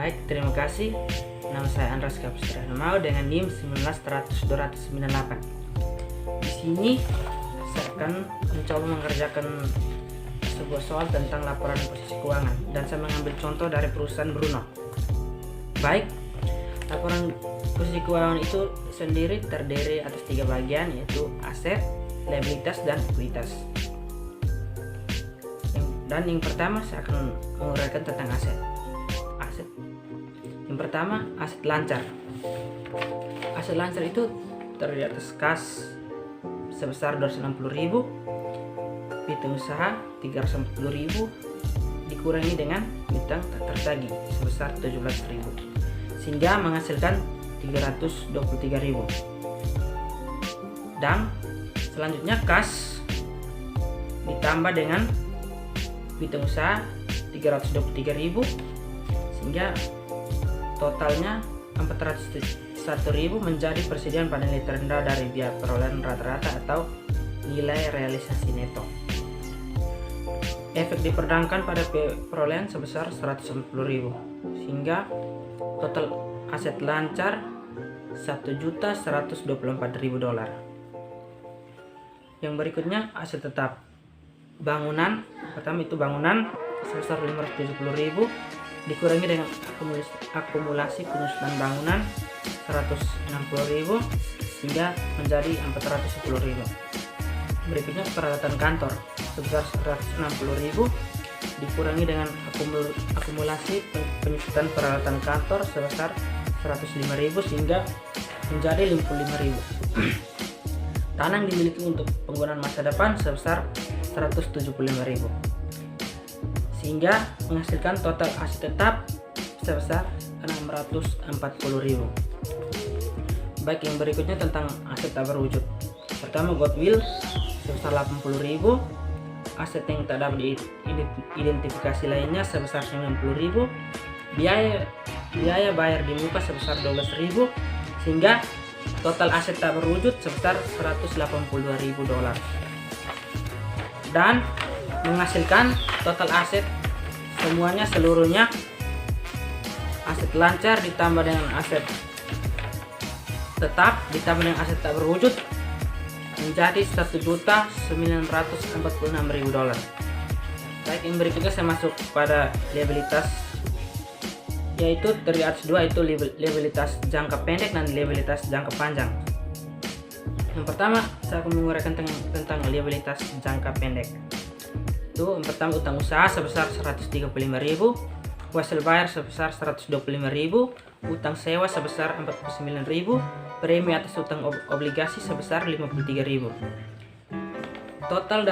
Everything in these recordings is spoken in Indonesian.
Baik, terima kasih. Nama saya Andras Kapustra Mau dengan NIM 19298. Di sini saya akan mencoba mengerjakan sebuah soal tentang laporan posisi keuangan dan saya mengambil contoh dari perusahaan Bruno. Baik, laporan posisi keuangan itu sendiri terdiri atas 3 bagian, yaitu aset, liabilitas, dan ekuitas. Dan yang pertama saya akan menguraikan tentang aset. Yang pertama, aset lancar. Aset lancar itu terdiri atas kas sebesar 260.000, piutang usaha 340.000 dikurangi dengan piutang tak tertagih sebesar 17.000 sehingga menghasilkan 323.000. Dan selanjutnya kas ditambah dengan piutang usaha 323.000 sehingga totalnya 401.000 menjadi persediaan pada nilai terendah dari biaya perolehan rata-rata atau nilai realisasi neto. Efek diperdagangkan pada perolehan sebesar 140.000 sehingga total aset lancar $1.124.000. Yang berikutnya aset tetap. Bangunan, pertama itu bangunan sebesar 570.000 dikurangi dengan akumulasi penyusunan bangunan 160.000 sehingga menjadi 410.000. Berikutnya peralatan kantor sebesar 160.000 dikurangi dengan akumulasi penyusunan peralatan kantor sebesar 105.000 sehingga menjadi 55.000. Tanah yang dimiliki untuk penggunaan masa depan sebesar 175.000 sehingga menghasilkan total aset tetap sebesar 640.000. Baik, yang berikutnya tentang aset tak berwujud. Pertama, goodwill sebesar 80.000, aset yang tak dapat diidentifikasi lainnya sebesar 90.000, biaya bayar di muka sebesar 12.000 sehingga total aset tak berwujud sebesar $182.000 dan menghasilkan total aset seluruhnya aset lancar ditambah dengan aset tetap ditambah dengan aset tak berwujud menjadi $1.946.000. Baik, yang berikutnya saya masuk pada liabilitas, yaitu terdiri atas 2, yaitu liabilitas jangka pendek dan liabilitas jangka panjang. Yang pertama saya akan menguraikan tentang liabilitas jangka pendek. Itu yang pertama utang usaha sebesar 135.000, hasil bayar sebesar 125.000, utang sewa sebesar 49.000, premi atas utang obligasi sebesar 53.000. Total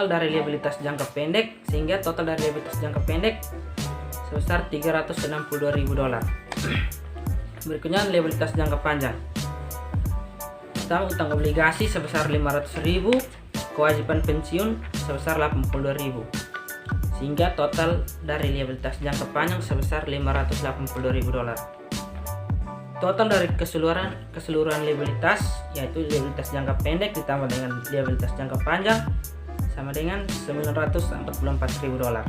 dari liabilitas jangka pendek sehingga total dari liabilitas jangka pendek sebesar $362.000. Berikutnya liabilitas jangka panjang. Pertama, utang obligasi sebesar 500.000, kewajiban pensiun sebesar 82.000 sehingga total dari liabilitas jangka panjang sebesar $582.000. Total dari keseluruhan liabilitas, yaitu liabilitas jangka pendek ditambah dengan liabilitas jangka panjang sama dengan $944.000.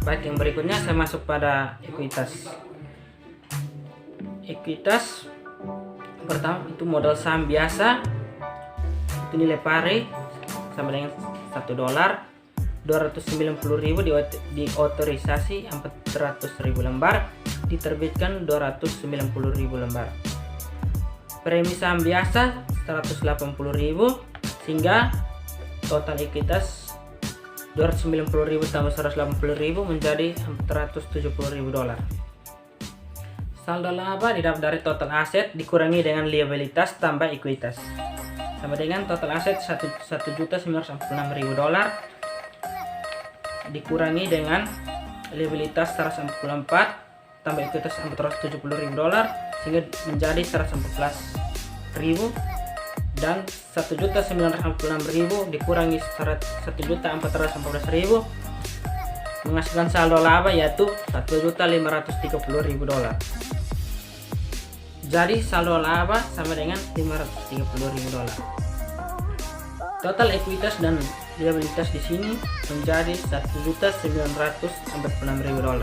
Baik, yang berikutnya saya masuk pada ekuitas. Ekuitas pertama itu modal saham biasa, itu nilai pari sama dengan $1, 290.000 diotorisasi 400.000 lembar, diterbitkan 290.000 lembar. Premi saham biasa 180.000 sehingga total ekuitas 290.000 tambah 180.000 menjadi $470.000. Saldo laba didapat dari total aset dikurangi dengan liabilitas tambah ekuitas sama dengan total aset $1.946.000 dikurangi dengan liabilitas 144 tambah ekuitas $470.000 sehingga menjadi 114.000 dan 1.946.000 dikurangi 1.414.000 menghasilkan saldo laba yaitu $1.530.000. Jadi saldo laba sama dengan $530.000. Total ekuitas dan liabilitas di sini menjadi $1.946.000,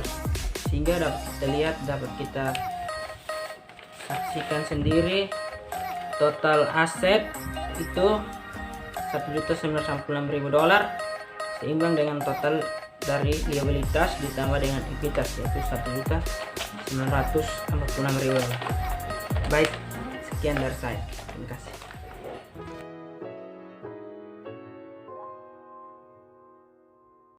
sehingga dapat kita lihat, dapat kita saksikan sendiri total aset itu $1.946.000 seimbang dengan total dari liabilitas ditambah dengan ekuitas, yaitu $1.946.000. Baik, sekian dari saya. Terima kasih.